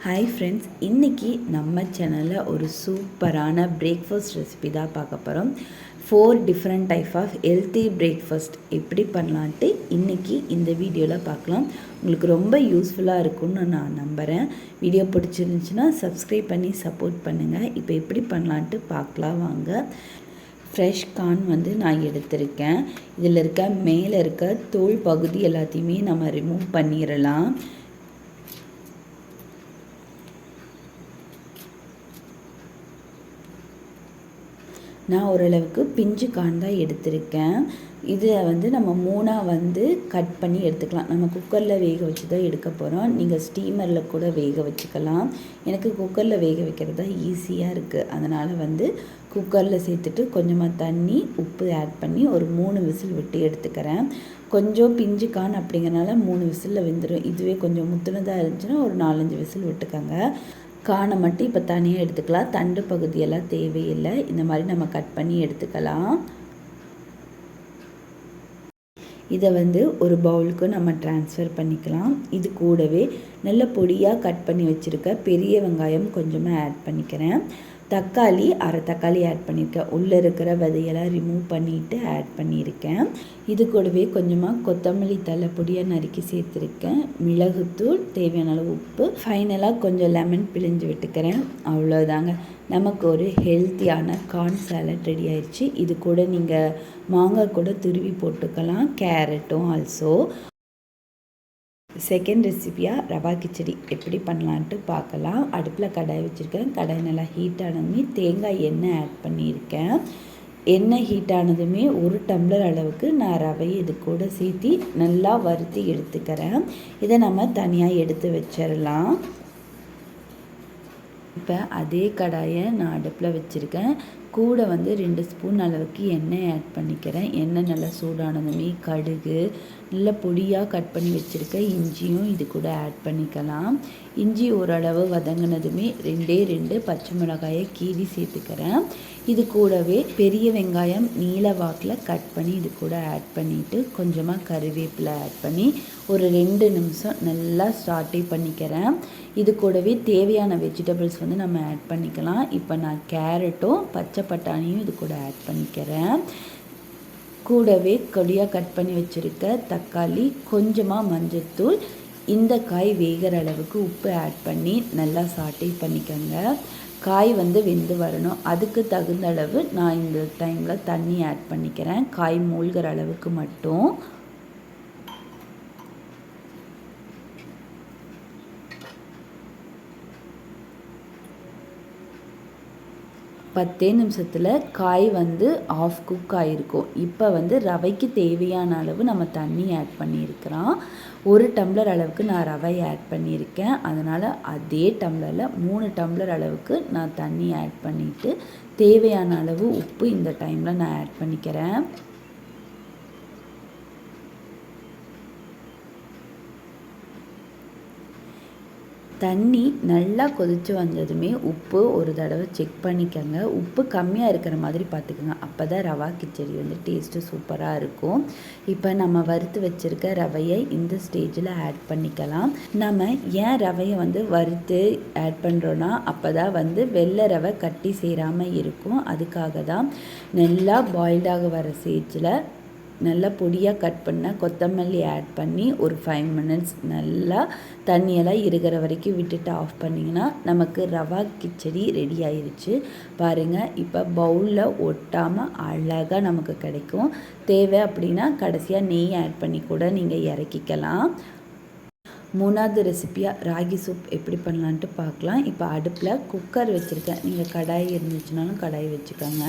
Hi friends, இன்றைக்கி நம்ம சேனலில் ஒரு சூப்பரான பிரேக்ஃபாஸ்ட் ரெசிபி தான் பார்க்க போகிறோம். 4 different type of healthy breakfast எப்படி பண்ணலான்ட்டு இன்றைக்கி இந்த வீடியோவில் பார்க்கலாம். உங்களுக்கு ரொம்ப யூஸ்ஃபுல்லாக இருக்கும்னு நான் நம்புகிறேன். வீடியோ பிடிச்சிருந்துச்சுன்னா சப்ஸ்கிரைப் பண்ணி சப்போர்ட் பண்ணுங்கள். இப்போ எப்படி பண்ணலான்ட்டு பார்க்கலாம் வாங்க. ஃப்ரெஷ் கார்ன் நான் எடுத்திருக்கேன். இதில் மேலே இருக்க தோல் பகுதி எல்லாத்தையுமே நம்ம ரிமூவ் பண்ணிடலாம். நான் ஓரளவுக்கு பிஞ்சு கார்ன் தான் எடுத்திருக்கேன். இதை நம்ம 3ஆக கட் பண்ணி எடுத்துக்கலாம். நம்ம குக்கரில் வேக வச்சு தான் எடுக்க போகிறோம். நீங்கள் ஸ்டீமரில் கூட வேக வச்சுக்கலாம். எனக்கு குக்கரில் வேக வைக்கிறது தான் ஈஸியாக இருக்குது. அதனால் குக்கரில் சேர்த்துட்டு கொஞ்சமாக தண்ணி, உப்பு ஆட் பண்ணி ஒரு 3 விசில் விட்டு எடுத்துக்கிறேன். கொஞ்சம் பிஞ்சு கார்ன் அப்படிங்கிறனால 3 விசிலில் வெந்துடும். இதுவே கொஞ்சம் முத்துனதாக இருந்துச்சுன்னா ஒரு 4-5 விசில் விட்டுக்கோங்க. கானை மட்டும் இப்போ தனியாக எடுத்துக்கலாம். தண்டு பகுதியெல்லாம் தேவையில்லை. இந்த மாதிரி நம்ம கட் பண்ணி எடுத்துக்கலாம். இதை ஒரு பவுலுக்கு நம்ம ட்ரான்ஸ்ஃபர் பண்ணிக்கலாம். இது கூடவே நல்ல பொடியாக கட் பண்ணி வச்சுருக்க பெரிய வெங்காயம் கொஞ்சமாக ஆட் பண்ணிக்கிறேன். தக்காளி, அரை தக்காளி ஆட் பண்ணியிருக்கேன். உள்ளே இருக்கிற விதையெல்லாம் ரிமூவ் பண்ணிவிட்டு ஆட் பண்ணியிருக்கேன். இது கூடவே கொஞ்சமாக கொத்தமல்லி தழை பொடியாக நறுக்கி சேர்த்துருக்கேன். மிளகுத்தூள், தேவையான அளவு உப்பு, ஃபைனலாக கொஞ்சம் லெமன் பிழிஞ்சு விட்டுக்கிறேன். அவ்வளோதாங்க, நமக்கு ஒரு ஹெல்த்தியான கார்ன் சாலட் ரெடி ஆயிடுச்சு. இது கூட நீங்கள் மாங்காய் கூட துருவி போட்டுக்கலாம், கேரட்டும் ஆல்சோ. செகண்ட் ரெசிபியாக ரவா கிச்சடி எப்படி பண்ணலான்ட்டு பார்க்கலாம். அடுப்பில் கடாய் வச்சுருக்கேன். கடாய் நல்லா ஹீட் ஆனதுமே தேங்காய் எண்ணெய் ஆட் பண்ணியிருக்கேன். எண்ணெய் ஹீட் ஆனதுமே 1 டம்ளர் அளவுக்கு நான் ரவையை இது கூட சேர்த்து நல்லா வறுத்து எடுத்துக்கிறேன். இதை நம்ம தனியாக எடுத்து வச்சிடலாம். இப்போ அதே கடாயை நான் அடுப்பில் வச்சுருக்கேன். கூட 2 ஸ்பூன் அளவுக்கு எண்ணெய் ஆட் பண்ணிக்கிறேன். எண்ணெய் நல்லா சூடானதுமே கடுகு, நல்லா பொடியாக கட் பண்ணி வச்சுருக்க இஞ்சியும் இது கூட ஆட் பண்ணிக்கலாம். இஞ்சி ஓரளவு வதங்கினதுமே 2 பச்சை மிளகாயை கீறி சேர்த்துக்கிறேன். இது கூடவே பெரிய வெங்காயம் நீல வாக்கில் கட் பண்ணி இது கூட ஆட் பண்ணிவிட்டு கொஞ்சமாக கறிவேப்பிலை ஆட் பண்ணி ஒரு 2 நிமிஷம் நல்லா சாட்டே பண்ணிக்கிறேன். இது கூடவே தேவையான வெஜிடபிள்ஸ் நம்ம ஆட் பண்ணிக்கலாம். இப்போ நான் கேரட்டும் பச்சை பட்டாணியும் இது கூட ஆட் பண்ணிக்கிறேன். கூடவே கொடியாக கட் பண்ணி வச்சுருக்க தக்காளி, கொஞ்சமாக மஞ்சள்தூள், இந்த காய் வேகிற அளவுக்கு உப்பு ஆட் பண்ணி நல்லா சாட்டே பண்ணிக்கோங்க. காய் வெந்து வரணும். அதுக்கு தகுந்த அளவு நான் இந்த டைமில் தண்ணி ஆட் பண்ணிக்கிறேன். காய் மூழ்கிற அளவுக்கு மட்டும். பத்தே நிமிஷத்தில் காய் ஆஃப் குக் ஆகிருக்கும். இப்போ ரவைக்கு தேவையான அளவு நம்ம தண்ணி ஆட் பண்ணியிருக்கிறோம். 1 டம்ளர் அளவுக்கு நான் ரவை ஆட் பண்ணியிருக்கேன். அதனால் அதே டம்ளரில் 3 டம்ளர் அளவுக்கு நான் தண்ணி ஆட் பண்ணிவிட்டு தேவையான அளவு உப்பு இந்த டைமில் நான் ஆட் பண்ணிக்கிறேன். தண்ணி நல்லா கொதித்து வந்ததுமே உப்பு ஒரு தடவை செக் பண்ணிக்கோங்க. உப்பு கம்மியாக இருக்கிற மாதிரி பார்த்துக்கோங்க. அப்போ தான் ரவா கிச்சடி டேஸ்ட்டு சூப்பராக இருக்கும். இப்போ நம்ம வறுத்து வச்சுருக்க ரவையை இந்த ஸ்டேஜில் ஆட் பண்ணிக்கலாம். நம்ம ஏன் ரவையை வறுத்து ஆட் பண்ணுறோன்னா அப்போ தான் வெள்ளை ரவை கட்டி சேராமல் இருக்கும். அதுக்காக தான். நல்லா பாயில்டாக வர ஸ்டேஜில் நல்லா பொடியாக கட் பண்ண கொத்தமல்லி ஆட் பண்ணி ஒரு 5 மினிட்ஸ் நல்லா தண்ணியெல்லாம் இருக்கிற வரைக்கும் விட்டுட்டு ஆஃப் பண்ணிங்கன்னா நமக்கு ரவா கிச்சடி ரெடி ஆயிடுச்சு. பாருங்கள், இப்போ பவுலில் ஒட்டாமல் அழகாக நமக்கு கிடைக்கும். தேவை அப்படின்னா கடைசியாக நெய் ஆட் பண்ணி கூட நீங்கள் இறக்கிக்கலாம். 3வது ரெசிபியாக ராகி சூப் எப்படி பண்ணலான்ட்டு பார்க்கலாம். இப்போ அடுப்பில் குக்கர் வச்சுருக்கேன். நீங்கள் கடாய் இருந்துச்சுனாலும் கடாய் வச்சுக்கோங்க.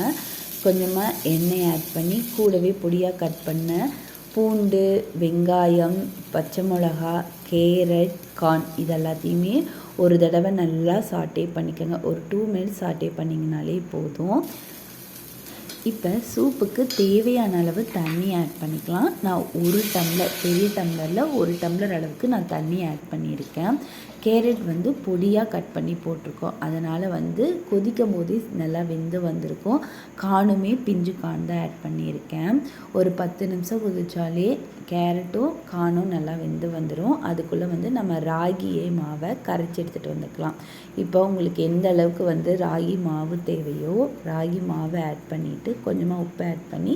கொஞ்சமாக எண்ணெய் ஆட் பண்ணி கூடவே பொடியாக கட் பண்ண பூண்டு, வெங்காயம், பச்சை மிளகா, கேரட், கார்ன் இதெல்லாத்தையுமே ஒரு தடவை நல்லா சாட்டே பண்ணிக்கோங்க. ஒரு 2 மினிட்ஸ் சாட்டே பண்ணிங்கனாலே போதும். இப்போ சூப்புக்கு தேவையான அளவு தண்ணி ஆட் பண்ணிக்கலாம். நான் 1 டம்ளர், பெரிய டம்ளரில் 1 டம்ளர் அளவுக்கு நான் தண்ணி ஆட் பண்ணியிருக்கேன். கேரட் பொடியாக கட் பண்ணி போட்டிருக்கோம். அதனால் கொதிக்கும் போதே நல்லா வெந்து வந்திருக்கும். காணுமே பிஞ்சு கான் தான் ஆட் பண்ணியிருக்கேன். ஒரு 10 நிமிஷம் கொதிச்சாலே கேரட்டும் கார்னும் நல்லா வெந்து வந்துடும். அதுக்குள்ளே வந்து நம்ம ராகியை மாவை கரைச்சி எடுத்துகிட்டு வந்துக்கலாம். இப்போ உங்களுக்கு எந்த அளவுக்கு வந்து ராகி மாவு தேவையோ ராகி மாவை ஆட் பண்ணிவிட்டு கொஞ்சமாக உப்பு ஆட் பண்ணி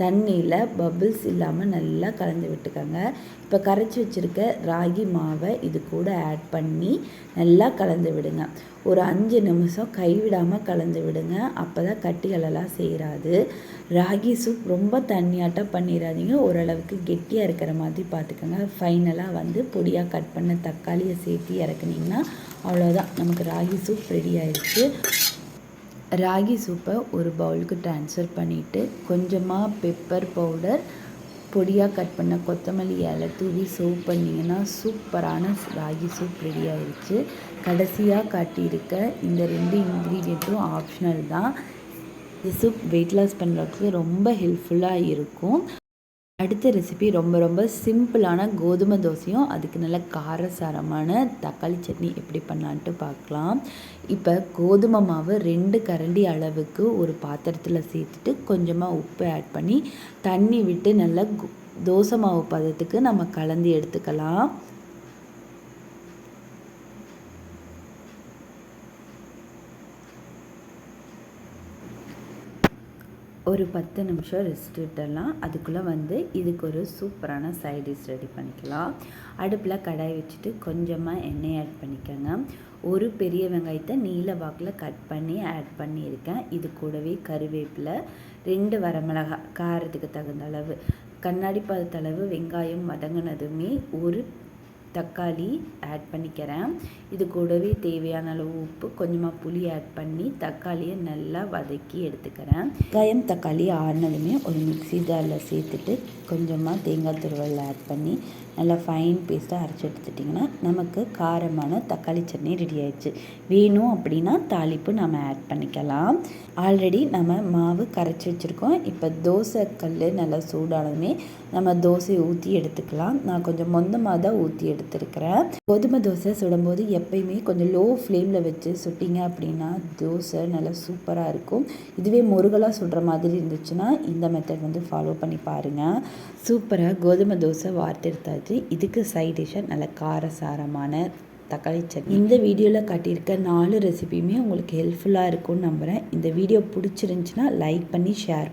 தண்ணியில் பபிள்ஸ் இல்லாமல் நல்லா கலந்து விட்டுக்கோங்க. இப்போ கரைச்சி வச்சுருக்க ராகி மாவை இது கூட ஆட் பண்ணி நல்லா கலந்து விடுங்க. ஒரு 5 நிமிஷம் கைவிடாமல் கலந்து விடுங்க. அப்போ தான் கட்டிகளெல்லாம் சேராது. ராகி சூப் ரொம்ப தண்ணியாட்டம் பண்ணிடாதீங்க. ஓரளவுக்கு கெட்டியாக இருக்கிற மாதிரி பார்த்துக்கோங்க. ஃபைனலாக வந்து பொடியாக கட் பண்ண தக்காளியை சேர்த்து இறக்குனிங்கன்னா அவ்வளோதான், நமக்கு ராகி சூப் ரெடி ஆயிடுச்சு. ராகி சூப்பை ஒரு பவுலுக்கு ட்ரான்ஸ்ஃபர் பண்ணிவிட்டு கொஞ்சமாக பெப்பர் பவுடர், பொடியாக கட் பண்ண கொத்தமல்லி இலை தூவி சர்வ் பண்ணிங்கன்னா சூப்பரான ராகி சூப் ரெடி ஆயிடுச்சு. கடைசியாக காட்டியிருக்க இந்த 2 இன்க்ரீடியண்ட்டும் ஆப்ஷனல் தான். இந்த சூப் வெயிட் லாஸ் பண்ணுறதுக்கு ரொம்ப ஹெல்ப்ஃபுல்லாக இருக்கும். அடுத்த ரெசிபி ரொம்ப சிம்பிளான கோதுமை தோசையும் அதுக்கு நல்ல காரசாரமான தக்காளி சட்னி எப்படி பண்ணலான்ட்டு பார்க்கலாம். இப்போ கோதுமை மாவு 2 கரண்டி அளவுக்கு ஒரு பாத்திரத்தில் சேர்த்துட்டு கொஞ்சமாக உப்பு ஆட் பண்ணி தண்ணி விட்டு நல்லா தோசை மாவு பதத்துக்கு நம்ம கலந்து எடுத்துக்கலாம். ஒரு 10 நிமிஷம் ரெஸ்ட் விட்டுடலாம். அதுக்குள்ளே வந்து இதுக்கு ஒரு சூப்பரான சைட் டிஷ் ரெடி பண்ணிக்கலாம். அடுப்பில் கடாய் வச்சுட்டு கொஞ்சமாக எண்ணெய் ஆட் பண்ணிக்கோங்க. ஒரு பெரிய வெங்காயத்தை நீல வாக்கில் கட் பண்ணி ஆட் பண்ணியிருக்கேன். இது கூடவே கருவேப்பிலை, 2 வரமிளகாய் காரத்துக்கு தகுந்த அளவு, கண்ணாடி பதத்தளவு வெங்காயம் வதங்கினதுமே ஒரு தக்காளி ஆட் பண்ணிக்கிறேன். இது கூடவே தேவையான அளவு உப்பு, கொஞ்சமாக புளி ஆட் பண்ணி தக்காளியை நல்லா வதக்கி எடுத்துக்கிறேன். வெங்காயம் தக்காளி ஆறினதுமே ஒரு மிக்ஸி ஜாரில் சேர்த்துட்டு கொஞ்சமாக தேங்காய் துருவல் ஆட் பண்ணி நல்லா ஃபைன் பேஸ்ட்டாக அரைச்சி எடுத்துட்டிங்கன்னா நமக்கு காரமான தக்காளி சட்னி ரெடி ஆயிடுச்சு. வேணும் அப்படின்னா தாளிப்பு நம்ம ஆட் பண்ணிக்கலாம். ஆல்ரெடி நம்ம மாவு கரைச்சி வச்சுருக்கோம். இப்போ தோசை கல் நல்லா சூடானதுமே நம்ம தோசையை ஊற்றி எடுத்துக்கலாம். நான் கொஞ்சம் மொந்தமாக தான் ஊற்றி எடுத்துருக்கிறேன். கோதுமை தோசை சுடும்போது எப்பயுமே கொஞ்சம் லோ ஃப்ளேமில் வச்சு சுட்டிங்க அப்படின்னா தோசை நல்லா சூப்பராக இருக்கும். இதுவே முருகலாக சுடுற மாதிரி இருந்துச்சுன்னா இந்த மெத்தட் வந்து ஃபாலோ பண்ணி பாருங்கள். சூப்பராக கோதுமை தோசை வார்த்து எடுத்தாச்சு. இதுக்கு சைட் டிஷ்ஷாக நல்ல காரசாரமான தக்காளி சட்னி. இந்த வீடியோவில் காட்டியிருக்க 4 ரெசிபியுமே உங்களுக்கு ஹெல்ப்ஃபுல்லாக இருக்கும்னு நம்புகிறேன். இந்த வீடியோ பிடிச்சிருந்துச்சின்னா லைக் பண்ணி ஷேர்